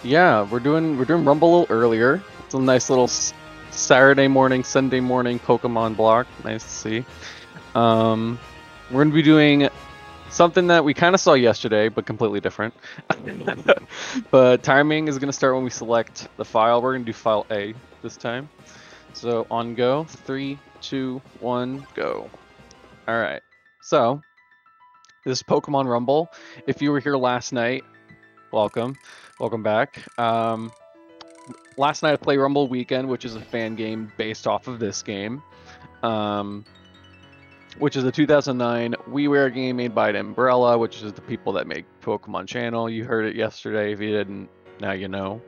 Yeah, we're doing Rumble a little earlier. It's a nice little Saturday morning, Sunday morning Pokemon block. Nice to see. We're gonna be doing something that we kind of saw yesterday, but completely different. But timing is gonna start when we select the file. We're gonna do file A this time. So on go, 3, 2, 1, go. All right. So this is Pokemon Rumble. If you were here last night, welcome back. Last night I played Rumble Weekend, which is a fan game based off of this game, which is a 2009 WiiWare game made by Umbrella, which is the people that make Pokemon Channel. You heard it yesterday. If you didn't, now you know.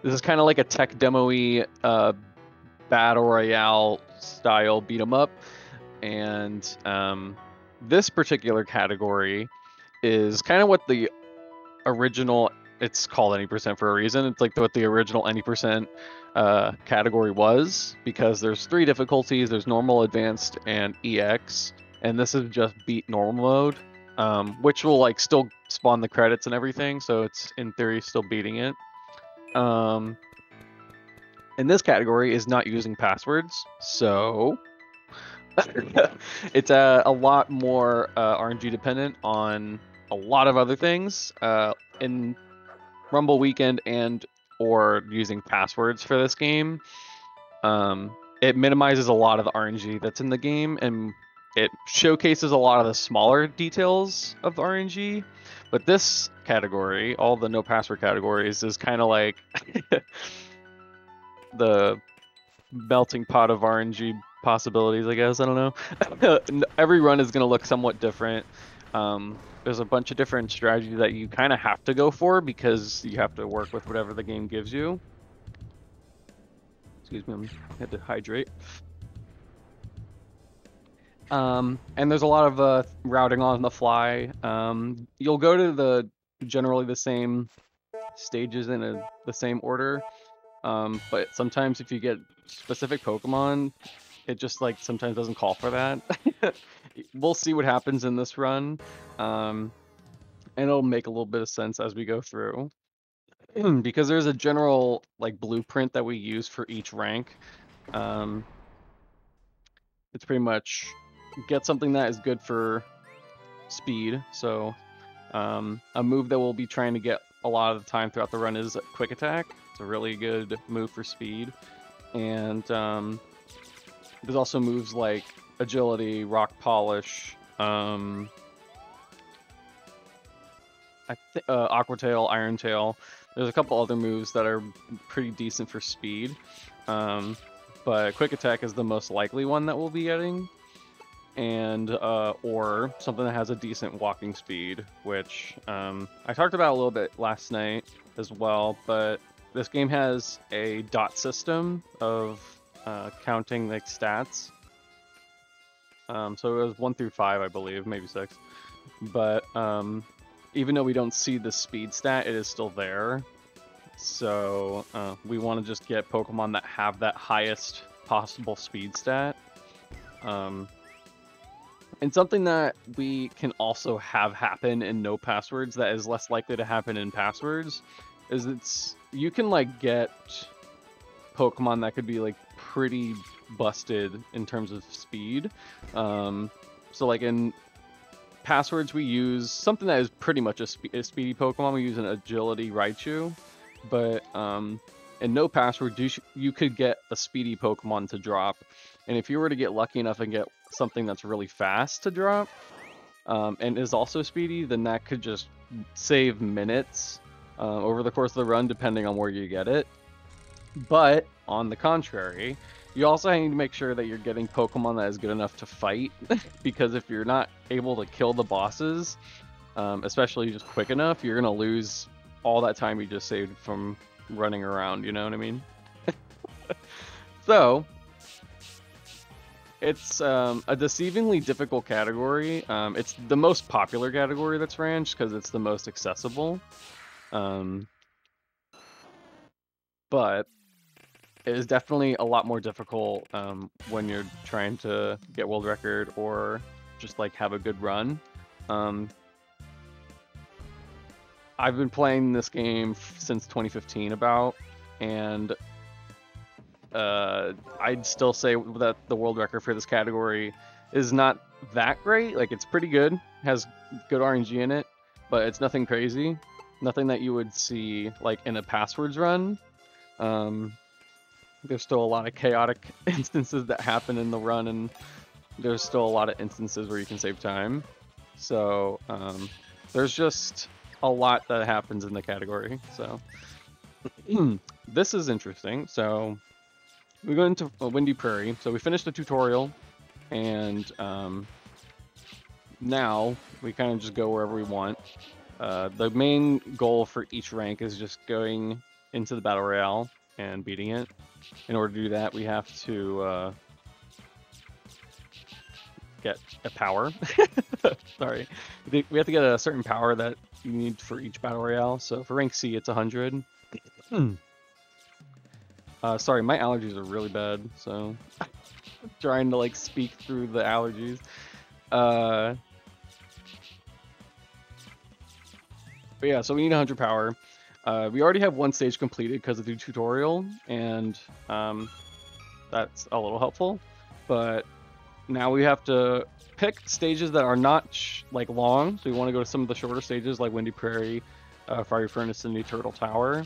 This is kind of like a tech demo-y battle royale style beat 'em up, and this particular category is kind of what the original, it's called any percent for a reason. It's like what the original any percent category was, because there's 3 difficulties. There's normal, advanced, and EX, and this is just beat normal mode, which will like still spawn the credits and everything, so it's in theory still beating it. And this category is not using passwords, so it's a lot more RNG dependent on a lot of other things in Rumble Weekend and or using passwords for this game. It minimizes a lot of the RNG that's in the game, and it showcases a lot of the smaller details of the RNG. But this category, all the no password categories, is kind of like the melting pot of RNG possibilities, I guess. I don't know. Every run is going to look somewhat different. There's a bunch of different strategies that you kind of have to go for because you have to work with whatever the game gives you. Excuse me, I had to hydrate. And there's a lot of routing on the fly. You'll go to generally the same stages in the same order. But sometimes if you get specific Pokemon, it just like sometimes doesn't call for that. We'll see what happens in this run, and it'll make a little bit of sense as we go through. Because there's a general like blueprint that we use for each rank. It's pretty much get something that is good for speed. So a move that we'll be trying to get a lot of the time throughout the run is Quick Attack. It's a really good move for speed. And there's also moves like Agility, Rock Polish, Aqua Tail, Iron Tail. There's a couple other moves that are pretty decent for speed. But Quick Attack is the most likely one that we'll be getting. And or something that has a decent walking speed, which I talked about a little bit last night as well, but this game has a dot system of counting like stats. So it was 1 through 5, I believe, maybe 6. But even though we don't see the speed stat, it is still there. So we want to just get Pokemon that have that highest possible speed stat. And something that we can also have happen in no passwords that is less likely to happen in passwords is you can like get Pokemon that could be like pretty busted in terms of speed. So like in passwords we use something that is pretty much a speedy Pokemon. We use an Agility Raichu, but in no password you could get a speedy Pokemon to drop. And if you were to get lucky enough and get something that's really fast to drop, and is also speedy, then that could just save minutes over the course of the run, depending on where you get it. But on the contrary, you also need to make sure that you're getting Pokemon that is good enough to fight, because if you're not able to kill the bosses, especially just quick enough, you're gonna lose all that time you just saved from running around. You know what I mean? So it's a deceivingly difficult category. It's the most popular category that's ran because it's the most accessible. But it is definitely a lot more difficult when you're trying to get world record or just like have a good run. I've been playing this game since 2015 about, and I'd still say that the world record for this category is not that great. Like, it's pretty good, has good RNG in it, but it's nothing crazy. Nothing that you would see like in a passwords run. There's still a lot of chaotic instances that happen in the run, and there's still a lot of instances where you can save time. So there's just a lot that happens in the category. So this is interesting. So we go into Windy Prairie. So we finished the tutorial, and now we kind of just go wherever we want. The main goal for each rank is just going into the Battle Royale and beating it. In order to do that, we have to get a power. Sorry. We have to get a certain power that you need for each Battle Royale. So for rank C, it's 100. Sorry, my allergies are really bad, so I'm trying to like speak through the allergies. But yeah, so we need 100 power. We already have one stage completed because of the tutorial, and that's a little helpful. But now we have to pick stages that are not like long. So we want to go to some of the shorter stages like Windy Prairie, Fiery Furnace, and the Turtle Tower.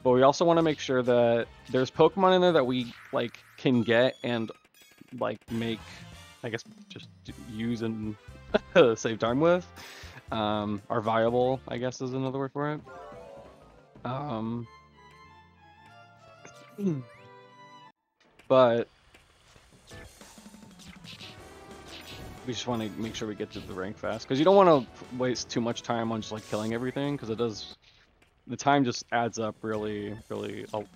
But we also want to make sure that there's Pokemon in there that we like can get and like make, I guess, just use and save time with. Are viable, I guess, is another word for it. But we just want to make sure we get to the rank fast, because you don't want to waste too much time on just like killing everything, because the time just adds up really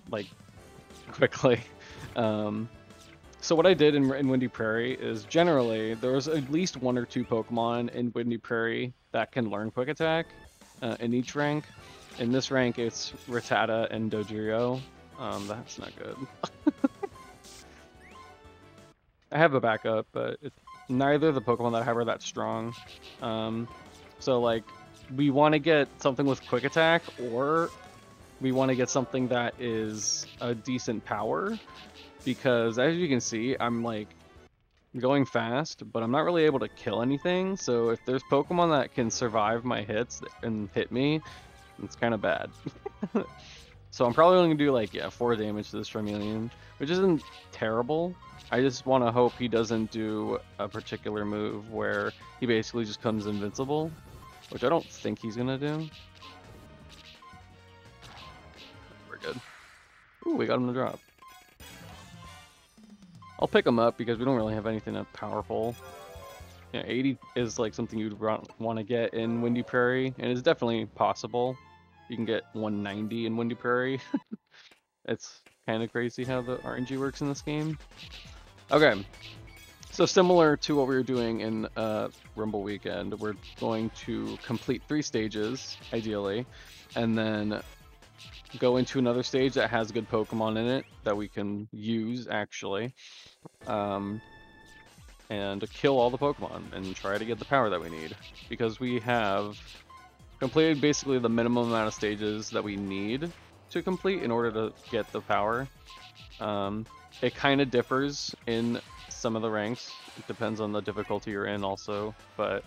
like quickly. So what I did in Windy Prairie is generally there was at least 1 or 2 Pokemon in Windy Prairie that can learn Quick Attack in each rank. In this rank, it's Rattata and Dodrio. That's not good. I have a backup, but neither of the Pokemon that I have are that strong. So like, we want to get something with Quick Attack, or we want to get something that is a decent power, because as you can see, I'm like going fast, but I'm not really able to kill anything. So if there's Pokemon that can survive my hits and hit me, it's kind of bad. So I'm probably only gonna do like 4 damage to this Charmeleon, which isn't terrible. I just want to hope he doesn't do a particular move where he basically just comes invincible, which I don't think he's gonna do. We're good. Ooh, we got him to drop. I'll pick him up because we don't really have anything that powerful. Yeah, 80 is like something you'd want to get in Windy Prairie, and it's definitely possible. You can get 190 in Windy Prairie. It's kind of crazy how the RNG works in this game. Okay, so similar to what we were doing in Rumble Weekend, we're going to complete 3 stages, ideally, and then go into another stage that has good Pokemon in it that we can use, actually, and kill all the Pokemon and try to get the power that we need, because we have completed basically the minimum amount of stages that we need to complete in order to get the power. It kind of differs in some of the ranks. It depends on the difficulty you're in also, but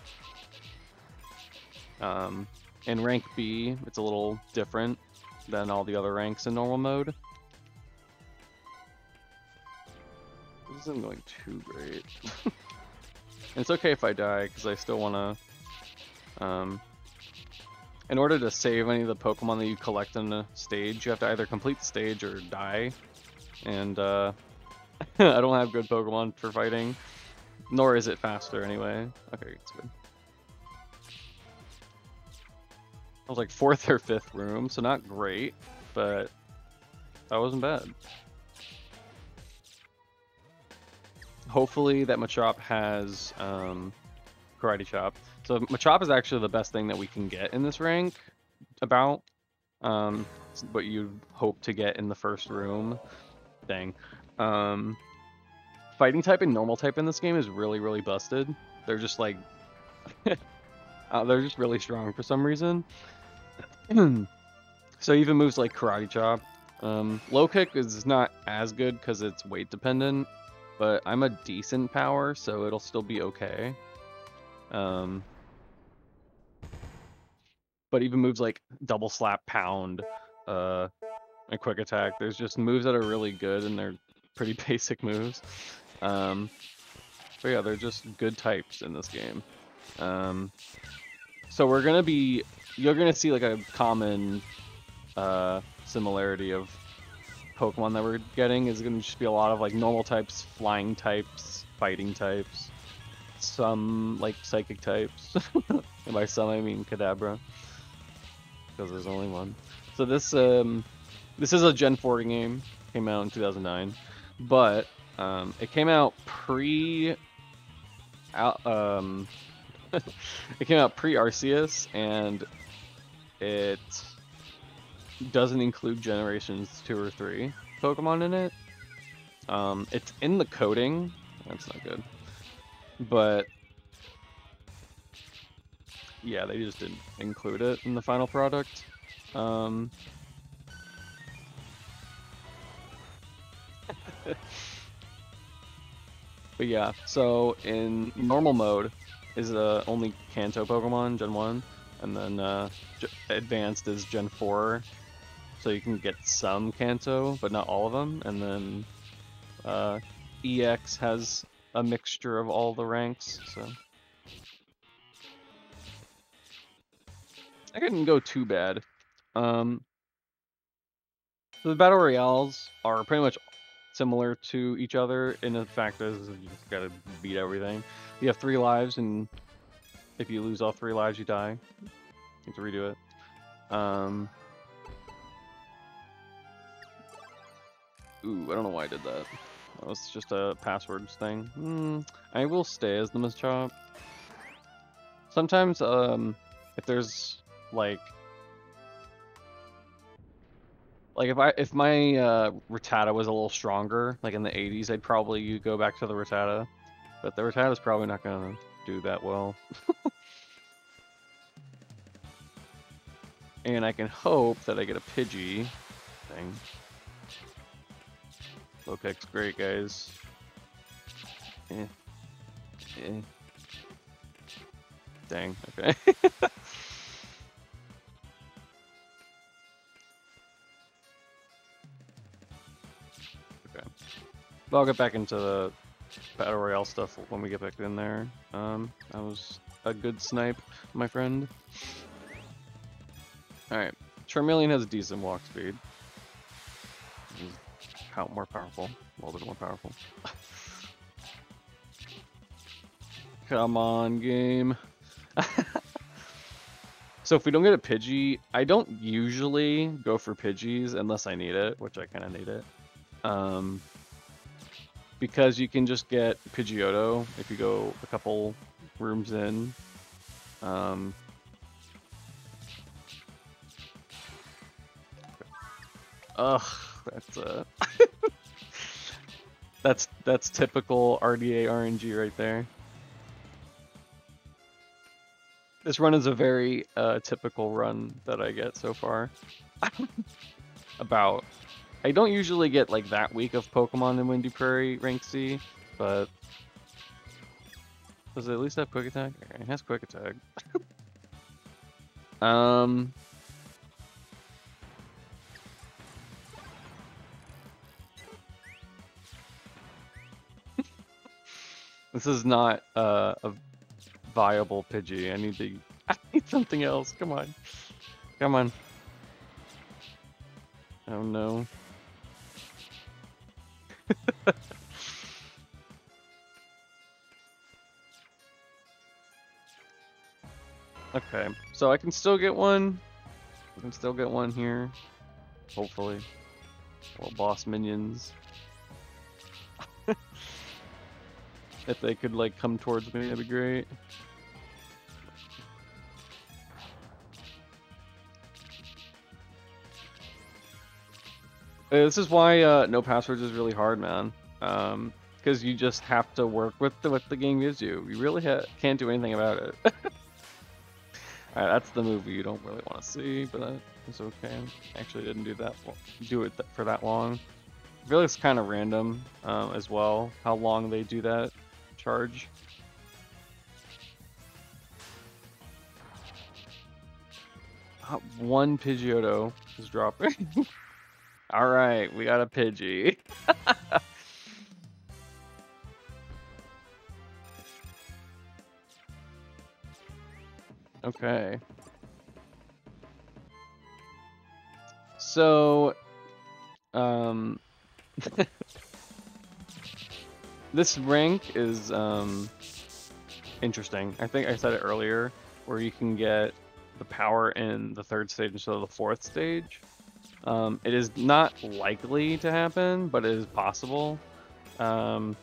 in rank B, it's a little different than all the other ranks in normal mode. This isn't going too great. It's okay if I die, because I still want to... in order to save any of the Pokemon that you collect in a stage, you have to either complete the stage or die. And I don't have good Pokemon for fighting, nor is it faster anyway. Okay, it's good. I was like 4th or 5th room, so not great, but that wasn't bad. Hopefully that Machop has Karate Chop. So Machop is actually the best thing that we can get in this rank, about. What you'd hope to get in the first room. Dang. Fighting type and normal type in this game is really busted. They're just like... they're just really strong for some reason. So even moves like Karate Chop. Low kick is not as good because it's weight dependent, but I'm a decent power, so it'll still be okay. But even moves like double slap, pound, and quick attack, there's just moves that are really good and they're pretty basic moves. But yeah, they're just good types in this game. So you're gonna see like a common similarity of Pokemon that we're getting is gonna just be a lot of like normal types, flying types, fighting types, some like psychic types. And by some I mean Kadabra, because there's only one. So this is a Gen 4 game, came out in 2009, but it came out it came out pre-Arceus, and it doesn't include generations 2 or 3 Pokemon in it. It's in the coding. That's not good. But yeah, they just didn't include it in the final product. But yeah, so in normal mode is only Kanto Pokemon, Gen 1, and then Advanced is Gen 4, so you can get some Kanto, but not all of them, and then EX has a mixture of all the ranks, so I couldn't go too bad. So the Battle Royales are pretty much similar to each other in the fact that you just gotta beat everything. You have 3 lives, and if you lose all 3 lives, you die. You have to redo it. Ooh, I don't know why I did that. That was just a passwords thing. I will stay as the Machop. Sometimes, if there's like if my Rattata was a little stronger, like in the 80s, I'd probably go back to the Rattata. But the Rattata's probably not gonna do that well. And I can hope that I get a Pidgey thing. Low kick's great, guys. Dang, okay. Okay. But I'll get back into the Battle Royale stuff when we get back in there. That was a good snipe, my friend. Alright. Charmeleon has a decent walk speed. He's more powerful. A little bit more powerful. Come on, game. So if we don't get a Pidgey, I don't usually go for Pidgeys unless I need it, which I kind of need it. Because you can just get Pidgeotto if you go a couple rooms in. Ugh, that's typical RDA RNG right there. This run is a very typical run that I get so far. I don't usually get like that weak of Pokemon in Windy Prairie rank C, but does it at least have Quick Attack? Okay, it has Quick Attack. This is not a viable Pidgey. I need something else. Come on. Come on. Oh no. Okay, so I can still get one. I can still get one here. Hopefully. Little boss minions. If they could like come towards me, that'd be great. This is why no passwords is really hard, man. Because you just have to work with what the game gives you. You really can't do anything about it. Alright, that's the movie you don't really want to see, but that is okay. Actually didn't do it for that long. I feel like it's kind of random as well, how long they do that charge. One Pidgeotto is dropping. Alright, we got a Pidgey. Okay. So, this rank is interesting. I think I said it earlier, where you can get the power in the 3rd stage instead of the 4th stage. It is not likely to happen, but it is possible. I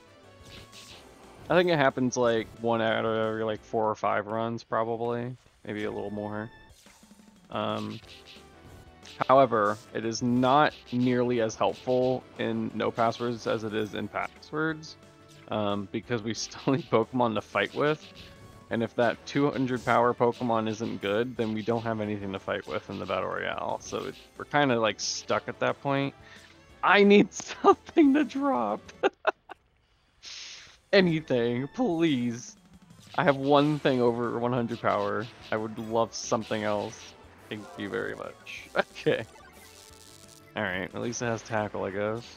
think it happens like 1 out of every like 4 or 5 runs, probably, maybe a little more. However, it is not nearly as helpful in no passwords as it is in passwords, because we still need Pokemon to fight with. And if that 200 power Pokemon isn't good, then we don't have anything to fight with in the Battle Royale. So we're kind of like stuck at that point. I need something to drop. Anything, please. I have one thing over 100 power. I would love something else. Thank you very much. Okay. Alright, at least it has Tackle, I guess.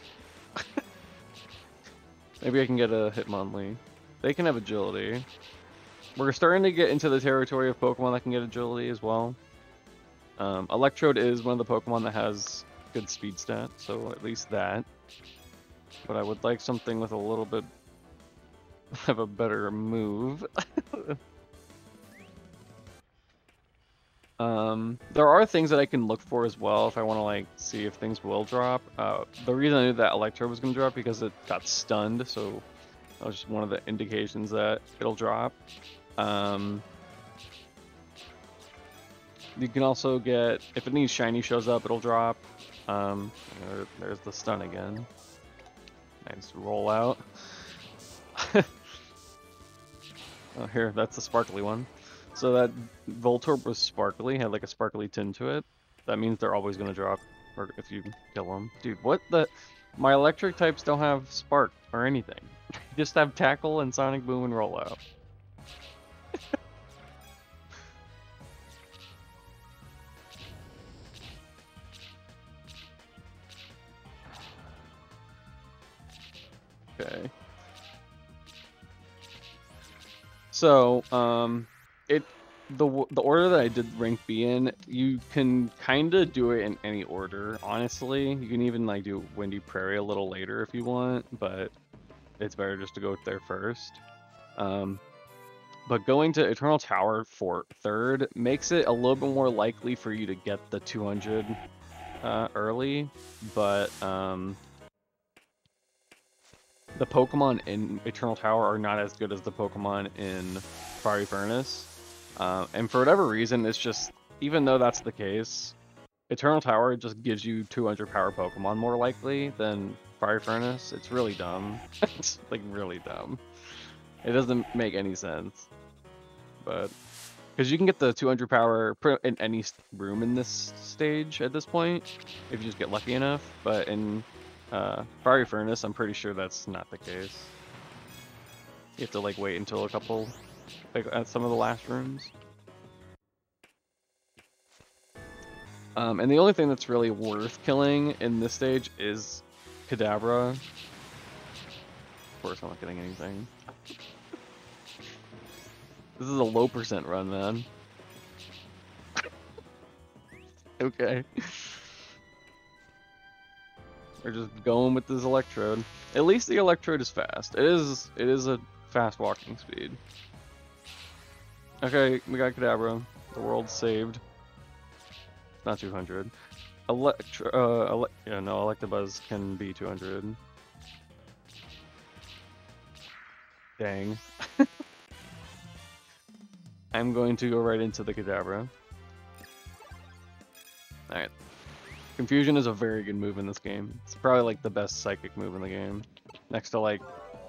Maybe I can get a Hitmonlee. They can have Agility. We're starting to get into the territory of Pokemon that can get Agility as well. Electrode is one of the Pokemon that has good speed stat, so at least that. But I would like something with a little bit of a better move. There are things that I can look for as well if I want to like see if things will drop. The reason I knew that Electrode was going to drop because it got stunned, so that was just one of the indications that it'll drop. You can also get, if any shiny shows up, it'll drop. There's the stun again. Nice roll out. Oh, here, that's the sparkly one. So that Voltorb was sparkly, had like a sparkly tint to it. That means they're always going to drop, or if you kill them. Dude, what the? My electric types don't have spark or anything. Just have Tackle and Sonic Boom and Rollout. Okay. So, the order that I did rank B in, you can kind of do it in any order, honestly. You can even like do Windy Prairie a little later if you want, but it's better just to go there first. But going to Eternal Tower for 3rd makes it a little bit more likely for you to get the 200 early, but the Pokemon in Eternal Tower are not as good as the Pokemon in Fiery Furnace. And for whatever reason, it's just, even though that's the case, Eternal Tower just gives you 200 power Pokemon more likely than Fiery Furnace. It's really dumb. It's like really dumb. It doesn't make any sense. But, because you can get the 200 power in any room in this stage at this point, if you just get lucky enough. But in Fiery Furnace, I'm pretty sure that's not the case. You have to like wait until a couple, like at some of the last rooms. And the only thing that's really worth killing in this stage is Kadabra. Of course, I'm not getting anything. This is a low percent run, man. Okay. We're just going with this Electrode. At least the Electrode is fast. It is a fast walking speed. Okay, we got Kadabra. The world's saved. Not 200. Electabuzz can be 200. Dang. I'm going to go right into the Kadabra. Alright. Confusion is a very good move in this game. It's probably like the best psychic move in the game. Next to like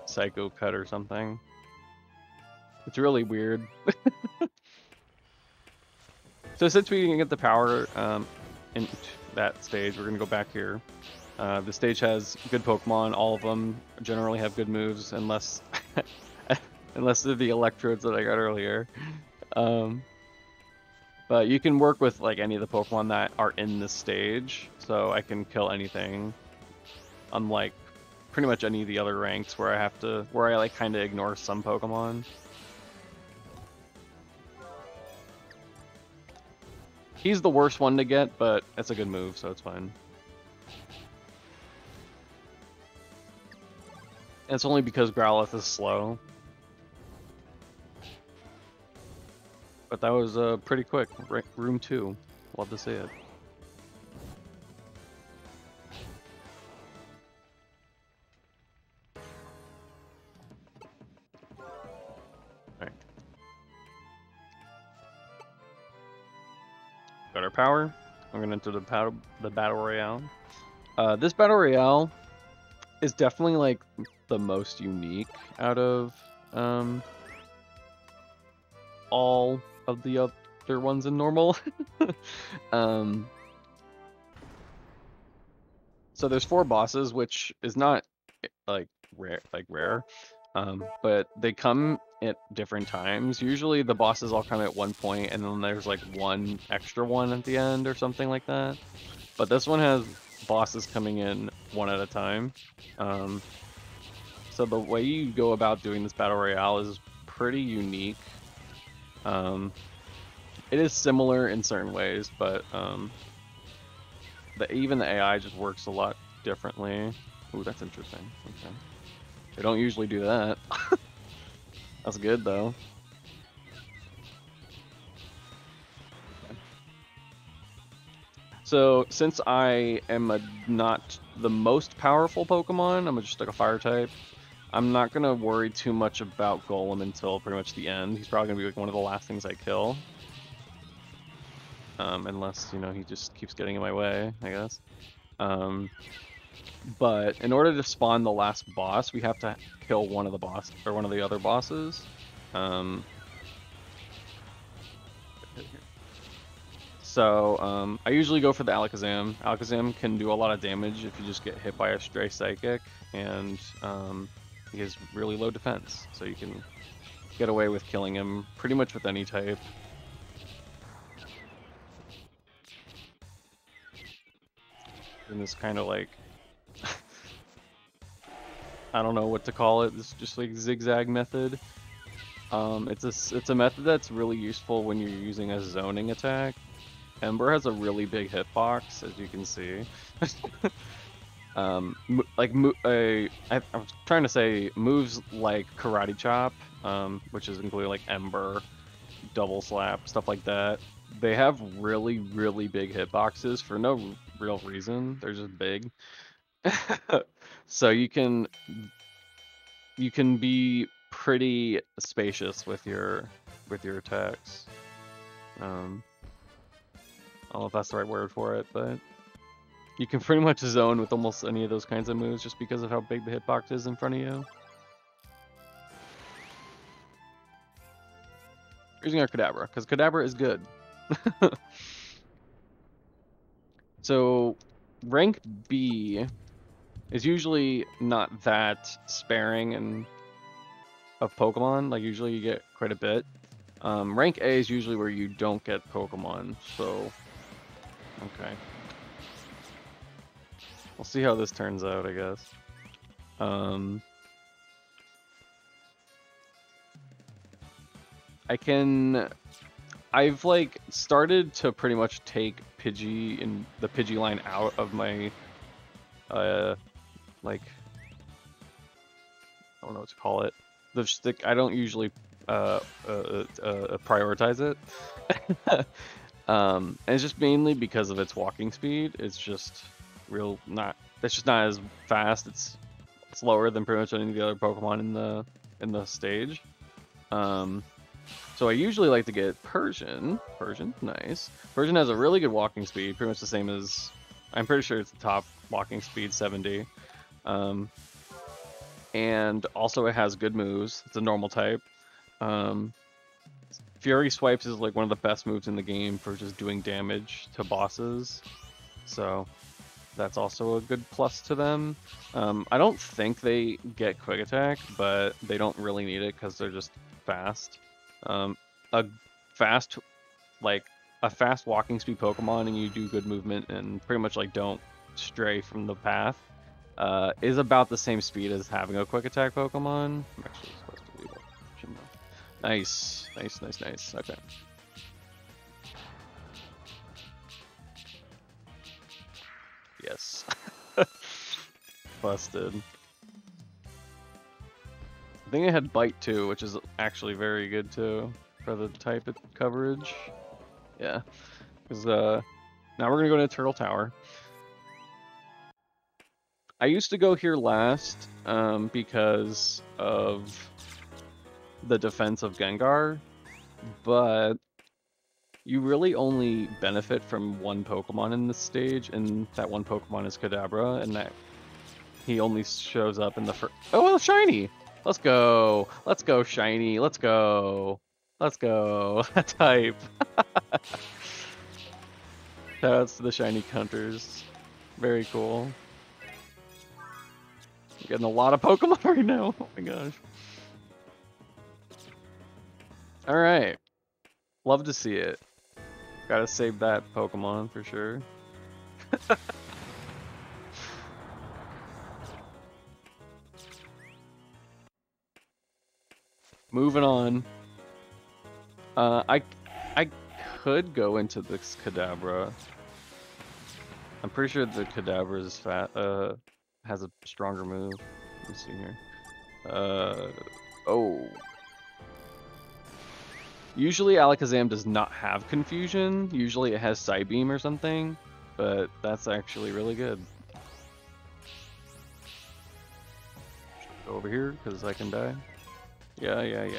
Psycho Cut or something. It's really weird. So since we didn't get the power in that stage, we're gonna go back here. The stage has good Pokemon. All of them generally have good moves, unless unless they're the electrodes that I got earlier. But you can work with like any of the Pokemon that are in this stage, so I can kill anything. Unlike pretty much any of the other ranks where I like kind of ignore some Pokemon. He's the worst one to get, but it's a good move, so it's fine. And it's only because Growlithe is slow. But that was pretty quick. Room 2. Love to see it. Alright. Got our power. We're gonna enter the battle royale. This battle royale is definitely like the most unique out of all of the other ones in normal. So there's 4 bosses, which is not like rare, but they come at different times. Usually the bosses all come at one point, and then there's like one extra one at the end or something like that. But this one has bosses coming in one at a time. So the way you go about doing this battle royale is pretty unique. It is similar in certain ways, but even the AI just works a lot differently. Ooh, that's interesting. Okay. They don't usually do that. That's good, though. Okay. So, since I am not the most powerful Pokemon, I'm just like a fire type, I'm not going to worry too much about Golem until pretty much the end. He's probably going to be like one of the last things I kill. Unless, you know, he just keeps getting in my way, I guess. But in order to spawn the last boss, we have to kill one of the other bosses. So I usually go for the Alakazam. Alakazam can do a lot of damage if you just get hit by a stray Psychic, and he has really low defense, so you can get away with killing him pretty much with any type. In this kind of like, I don't know what to call it. This just like zigzag method. It's a method that's really useful when you're using a zoning attack. Ember has a really big hitbox, as you can see. I was trying to say moves like Karate Chop, which is including like Ember, Double Slap, stuff like that. They have really, really big hitboxes for no real reason. They're just big. So you can be pretty spacious with your attacks. I don't know if that's the right word for it, but you can pretty much zone with almost any of those kinds of moves just because of how big the hitbox is in front of you. Using our Kadabra, because Kadabra is good. So rank B is usually not that sparing of Pokemon. Like usually you get quite a bit. Rank A is usually where you don't get Pokemon, so okay. We'll see how this turns out, I guess. I've like started to pretty much take Pidgey and the Pidgey line out of my like, I don't know what to call it. I don't usually prioritize it. And it's just mainly because of its walking speed. It's just it's just not as fast. It's slower than pretty much any of the other Pokemon in the stage. So I usually like to get Persian. Persian, nice. Persian has a really good walking speed, pretty much the same as, I'm pretty sure it's the top walking speed, 70. And also it has good moves. It's a normal type. Fury Swipes is like one of the best moves in the game for just doing damage to bosses. So that's also a good plus to them. I don't think they get Quick Attack, but they don't really need it because they're just fast. A fast walking speed Pokemon and you do good movement and pretty much like don't stray from the path is about the same speed as having a Quick Attack Pokemon. I'm actually supposed to leave that. Nice. Okay. Yes. Busted. I think it had Bite too, which is actually very good too for the type of coverage. Yeah. Because now we're gonna go to Turtle Tower. I used to go here last because of the defense of Gengar, but you really only benefit from one Pokemon in this stage, and that one Pokemon is Kadabra, and that he only shows up in the first. Oh, well, shiny! Let's go! Let's go, shiny! Let's go! Let's go! Type! Shoutouts to the shiny hunters. Very cool. I'm getting a lot of Pokemon right now. Oh my gosh. Alright. Love to see it. Gotta save that Pokemon for sure. Moving on. I could go into this Kadabra. I'm pretty sure the Kadabra is has a stronger move. Let me see here. Oh. Usually Alakazam does not have Confusion. Usually it has Psybeam or something, but that's actually really good. Go over here because I can die. Yeah.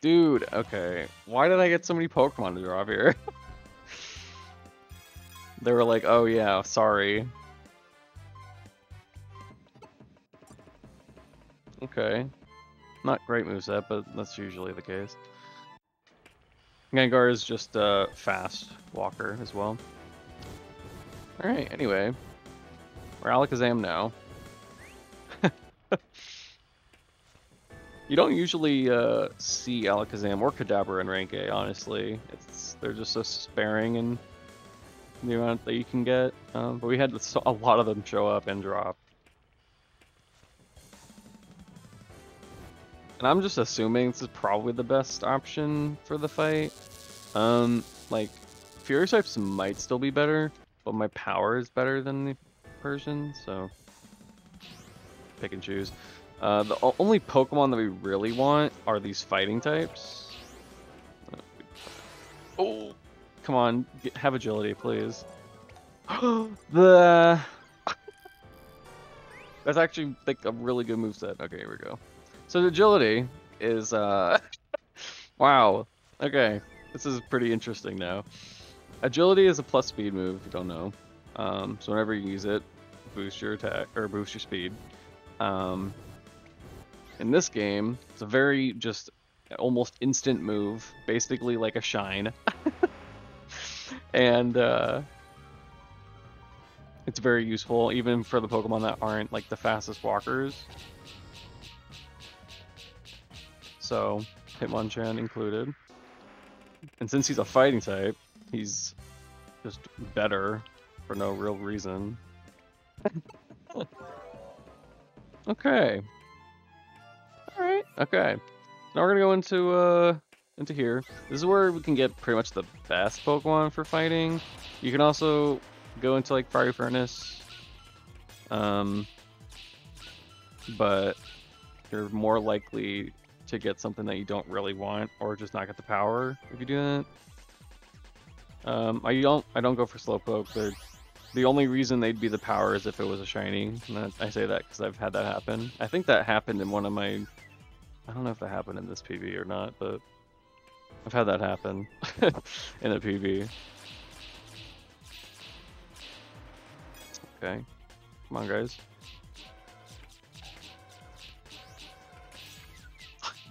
Dude, okay. Why did I get so many Pokemon to drop here? They were like, oh yeah, sorry. Okay. Not great moveset, but that's usually the case. Gengar is just a fast walker as well. Alright, anyway. We're Alakazam now. You don't usually see Alakazam or Kadabra in rank A, honestly. They're just so sparing in the amount that you can get. But we had a lot of them show up and drop. And I'm just assuming this is probably the best option for the fight. Like, Fury Swipes might still be better, but my power is better than the Persian, so pick and choose. The only Pokemon that we really want are these fighting types. Oh, come on, have agility, please. That's actually like a really good moveset. Okay, here we go. So the agility is wow. Okay, this is pretty interesting now. Agility is a plus speed move if you don't know. So whenever you use it, boost your attack or boost your speed. In this game, it's a very just almost instant move, basically like a shine. And it's very useful even for the Pokemon that aren't like the fastest walkers. So, Hitmonchan included. And since he's a fighting type, he's just better for no real reason. Okay. Alright, okay. Now we're gonna go into here. This is where we can get pretty much the best Pokemon for fighting. You can also go into like Fiery Furnace. But you're more likely to get something that you don't really want, or just not get the power if you do that. I don't go for Slowpoke. The only reason they'd be the power is if it was a shiny. And I say that because I've had that happen. I think that happened in one of my... I don't know if that happened in this PV or not, but I've had that happen in a PV. Okay, come on, guys.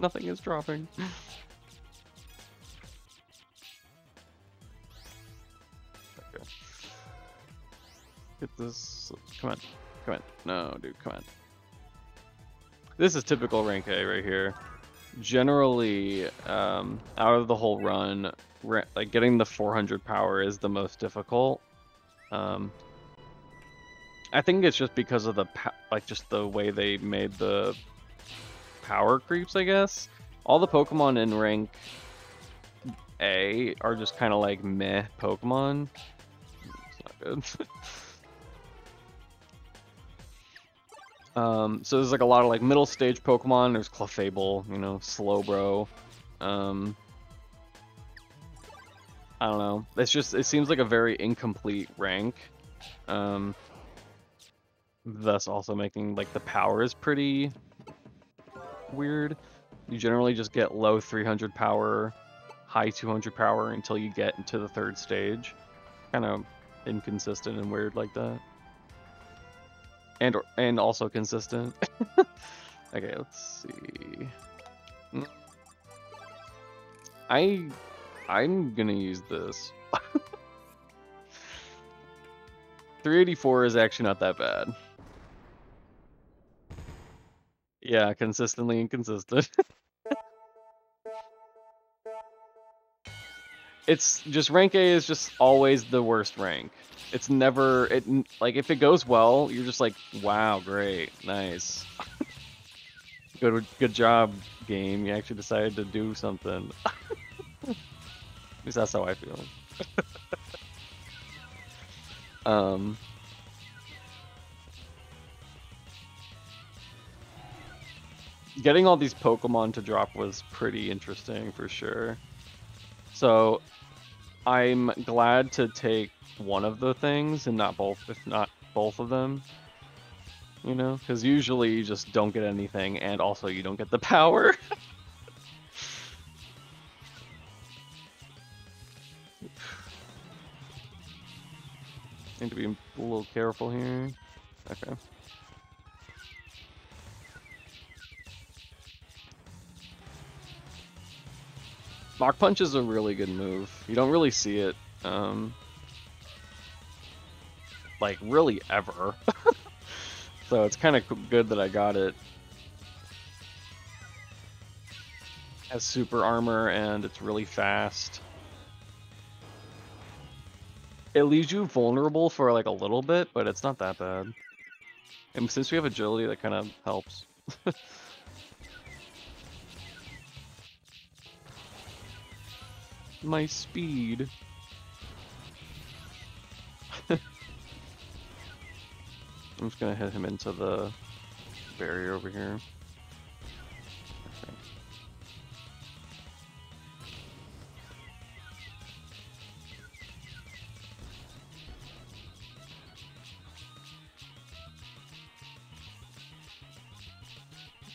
Nothing is dropping. Okay. Get this. Come on. Come on. No, dude, come on. This is typical rank A right here. Generally, out of the whole run, like getting the 400 power is the most difficult. I think it's just because of the just the way they made the power creeps, I guess. All the Pokemon in rank A are just kind of like meh Pokemon. It's not good. So there's like a lot of like middle stage Pokemon. There's Clefable, you know, Slowbro. I don't know. It's just, it seems like a very incomplete rank. Thus also making like the powers pretty weird. You generally just get low 300 power, high 200 power until you get into the third stage. Kind of inconsistent and weird like that. And also consistent. Okay, let's see. I'm gonna use this. 384 is actually not that bad. Yeah, consistently inconsistent. It's just rank A is just always the worst rank. It's never, like if it goes well, you're just like, wow, great, nice. Good job, game. You actually decided to do something. At least that's how I feel. Getting all these Pokemon to drop was pretty interesting for sure. So I'm glad to take one of the things and not both, if not both of them. You know, because usually you just don't get anything, and also you don't get the power. Need to be a little careful here. Okay. Mach Punch is a really good move. You don't really see it, like, really ever. So it's kind of good that I got it. It has super armor and it's really fast. It leaves you vulnerable for like a little bit, but it's not that bad. And since we have agility, that kind of helps. My speed. I'm just gonna hit him into the barrier over here. Okay.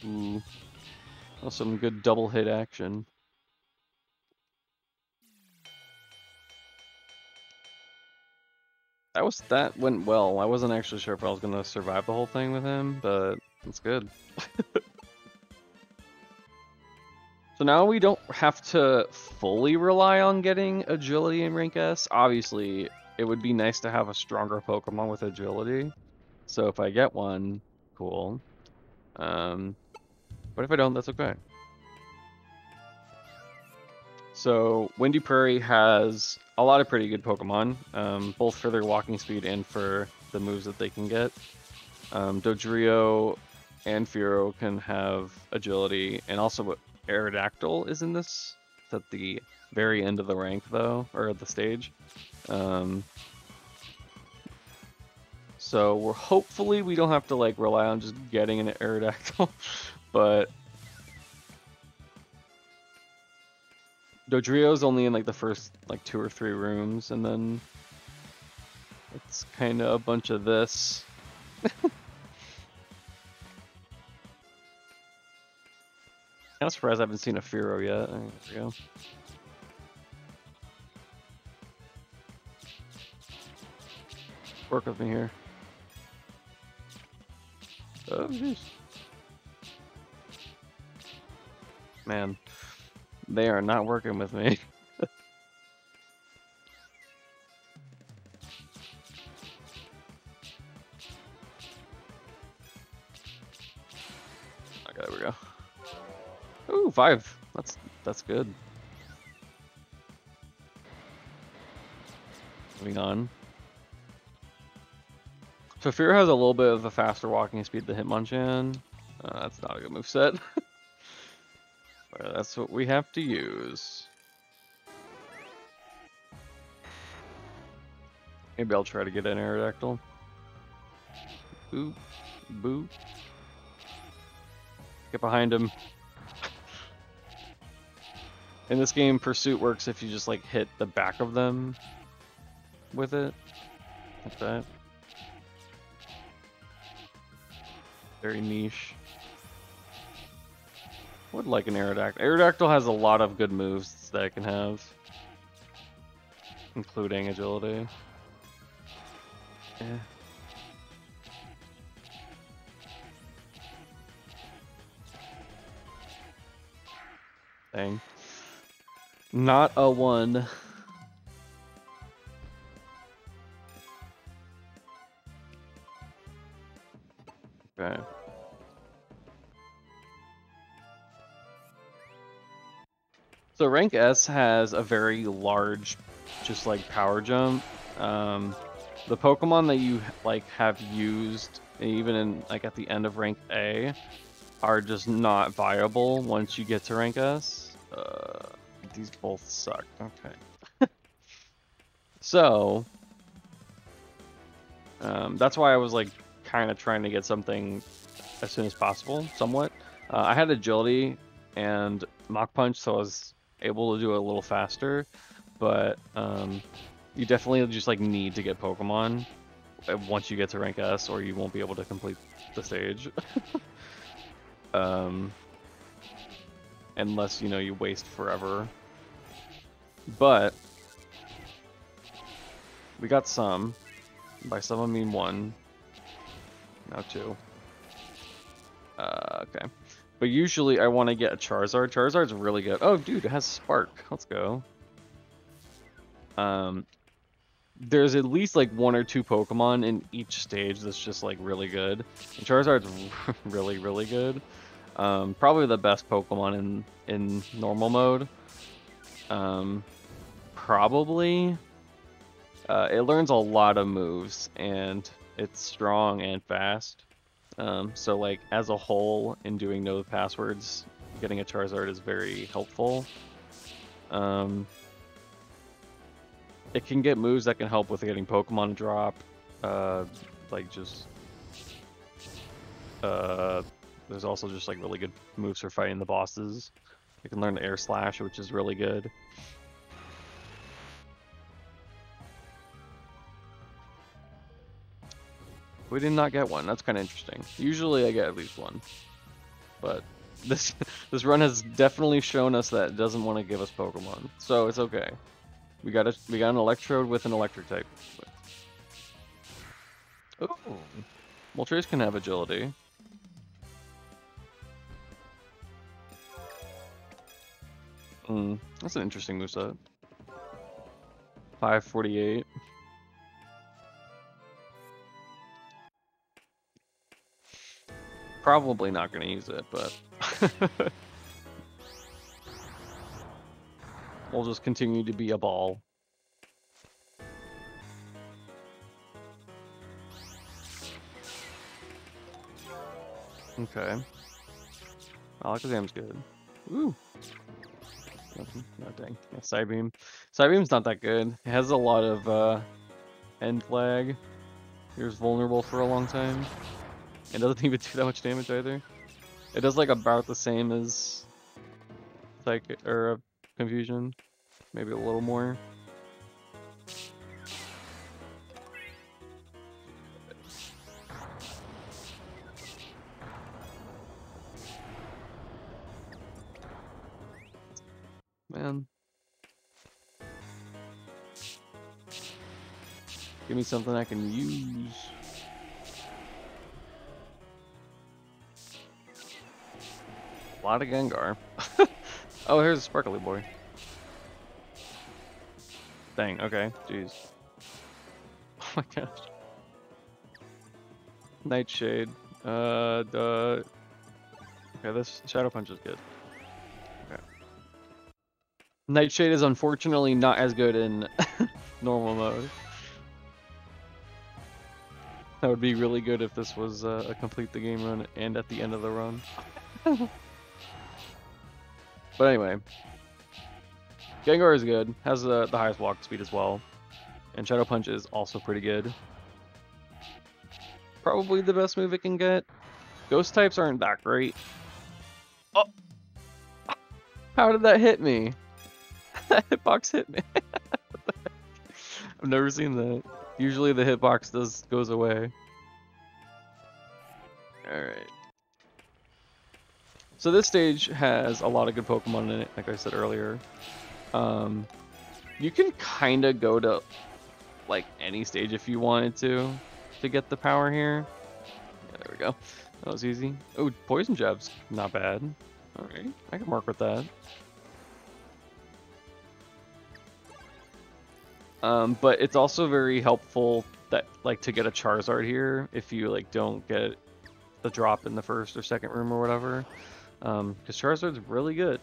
Ooh. Oh, some good double hit action. That went well. I wasn't actually sure if I was gonna survive the whole thing with him, but it's good. So now we don't have to fully rely on getting agility in rank S. Obviously, it would be nice to have a stronger Pokemon with agility. So if I get one, cool. But if I don't, that's okay. So Windy Prairie has a lot of pretty good Pokemon, both for their walking speed and for the moves that they can get. Dodrio and Fearow can have agility, and also Aerodactyl is in this. It's at the very end of the rank, though, or the stage. So hopefully we don't have to like rely on just getting an Aerodactyl, but Dodrio's only in like the first like 2 or 3 rooms, and then it's kind of a bunch of this. I'm surprised I haven't seen a Fearow yet. There we go. Work with me here. Oh, jeez. Man, they are not working with me. Okay, there we go. Ooh, 5. That's good. Moving on. Saphir has a little bit of a faster walking speed than Hitmonchan. That's not a good moveset. But that's what we have to use. Maybe I'll try to get an Aerodactyl. Boo. Boo. Get behind him. In this game, Pursuit works if you just like hit the back of them with it. Like that. Very niche. Would like an Aerodactyl. Aerodactyl has a lot of good moves that it can have, including agility. Yeah. Dang. Not a 1. Okay. So rank S has a very large, just like power jump. The Pokemon that you like have used, even in like at the end of rank A, are just not viable once you get to rank S. These both suck. Okay. So that's why I was like kind of trying to get something as soon as possible, somewhat. I had agility and Mach Punch, so I was able to do it a little faster, but you definitely just like need to get Pokemon once you get to rank S, or you won't be able to complete the stage. Unless, you know, you waste forever. But we got some. By some I mean 1. Now 2. Okay. But usually I want to get a Charizard. Charizard's really good. Oh, dude, it has Spark. Let's go. There's at least like 1 or 2 Pokemon in each stage that's just like really good. And Charizard's really, really good. Probably the best Pokemon in normal mode. Probably. It learns a lot of moves, and it's strong and fast. So like as a whole, in doing no passwords, getting a Charizard is very helpful. It can get moves that can help with getting Pokemon drop, like just. There's also just like really good moves for fighting the bosses. You can learn the Air Slash, which is really good. We did not get one. That's kind of interesting. Usually I get at least 1, but this run has definitely shown us that it doesn't want to give us Pokemon, so it's okay. We got an Electrode with an Electric type. Oh, Moltres can have agility. That's an interesting moveset. 548. Probably not going to use it, but we'll just continue to be a ball. Okay. Alakazam's good. Ooh. No, dang. Yeah, Psybeam. Psybeam's not that good. It has a lot of end lag. You're vulnerable for a long time. It doesn't even do that much damage either. It does like about the same as Psychic or Confusion, maybe a little more. Man. Give me something I can use. A lot of Gengar. Oh, here's a sparkly boy. Dang, okay, jeez. Oh my gosh. Nightshade. Okay, this Shadow Punch is good. Okay. Nightshade is unfortunately not as good in normal mode. That would be really good if this was a complete the game run and at the end of the run. But anyway, Gengar is good, has the highest walk speed as well, and Shadow Punch is also pretty good. Probably the best move it can get. Ghost types aren't that great. Oh! How did that hit me? That hitbox hit me. I've never seen that. Usually the hitbox goes away. Alright. So this stage has a lot of good Pokemon in it, like I said earlier. You can kind of go to like any stage if you wanted to get the power here. Yeah, there we go. That was easy. Oh, Poison Jab's not bad. Alright, I can work with that. But it's also very helpful that like to get a Charizard here if you like don't get the drop in the first or second room or whatever. Because Charizard's really good.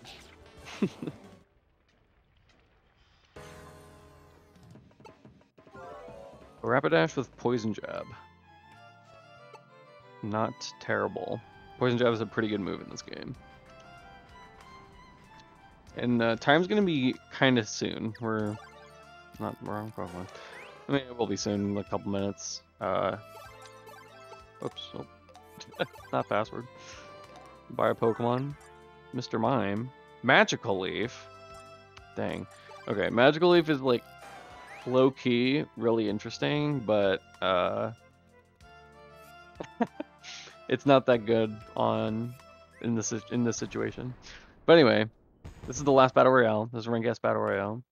Rapidash with Poison Jab. Not terrible. Poison Jab is a pretty good move in this game. And time's gonna be kind of soon. We're not wrong, probably. I mean, it will be soon, in a couple minutes. Oops. Oh. Not password. Buy a Pokemon. Mr. Mime. Magical Leaf. Dang. Okay, Magical Leaf is like low-key really interesting, but it's not that good in this situation. But anyway, this is the last battle royale. This is RNG-A battle royale.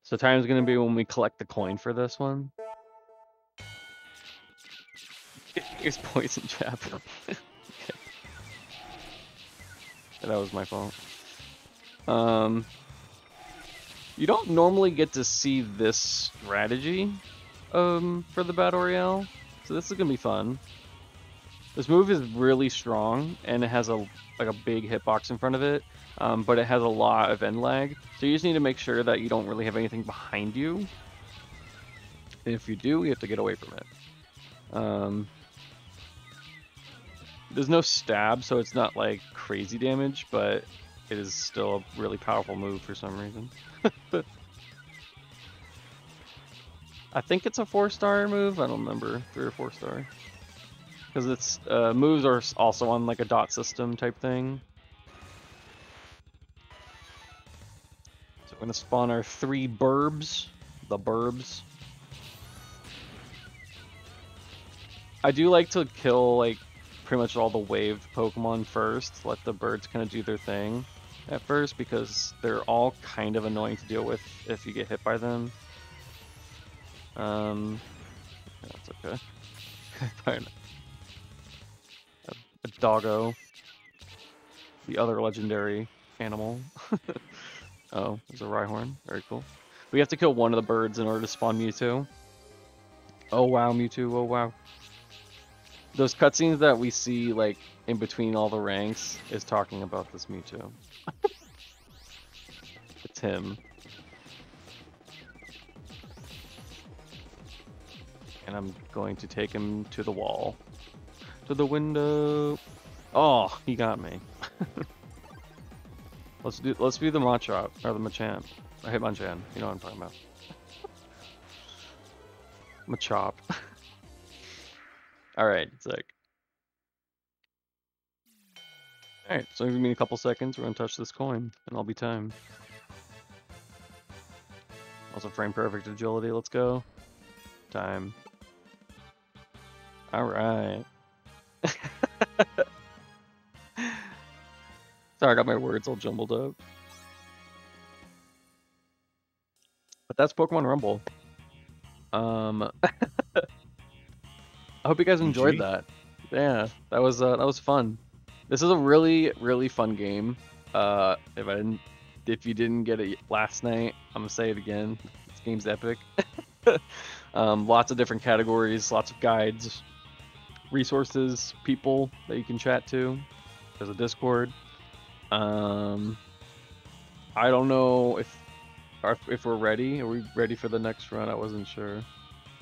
So time's gonna be when we collect the coin for this one. Here's Poison Jab. Okay. Yeah, that was my fault. You don't normally get to see this strategy for the battle royale, so this is gonna be fun. This move is really strong, and it has a big hitbox in front of it, but it has a lot of end lag. So you just need to make sure that you don't really have anything behind you. And if you do, you have to get away from it. There's no stab, so it's not like crazy damage, but it is still a really powerful move for some reason. I think it's a 4-star move. I don't remember, 3 or 4-star. Because its moves are also on like a dot system type thing. So we're gonna spawn our 3 burbs. The burbs. I do like to kill like pretty much all the waved Pokemon first. Let the birds kind of do their thing at first, because they're all kind of annoying to deal with if you get hit by them. That's okay. Fine. A doggo. The other legendary animal. Oh, there's a Rhyhorn. Very cool. We have to kill one of the birds in order to spawn Mewtwo. Oh wow, Mewtwo. Oh wow. Those cutscenes that we see like in between all the ranks is talking about this Mewtwo. It's him. And I'm going to take him to the wall. To the window. Oh, he got me. Let's do the Machop or the Machamp. I hit Hitmonchan. You know what I'm talking about. Machop. Alright, sick. Alright, so give me a couple seconds, we're gonna touch this coin, and I'll be timed. Also frame perfect agility, let's go. Time. Alright. Sorry, I got my words all jumbled up. But that's Pokemon Rumble. I hope you guys enjoyed that. Yeah, that was fun. This is a really, really fun game. If I didn't if you didn't get it last night, I'm gonna say it again. This game's epic. Lots of different categories, lots of guides, resources, people that you can chat to. There's a Discord. I don't know if we're ready. Are we ready for the next run? I wasn't sure.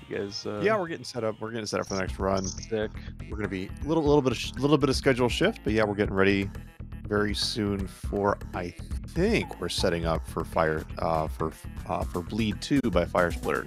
You guys? Yeah, we're getting set up. We're getting set up for the next run. Sick. We're gonna be a little bit of schedule shift, but yeah, we're getting ready very soon for. I think we're setting up for for Bleed 2 by Fire Splitter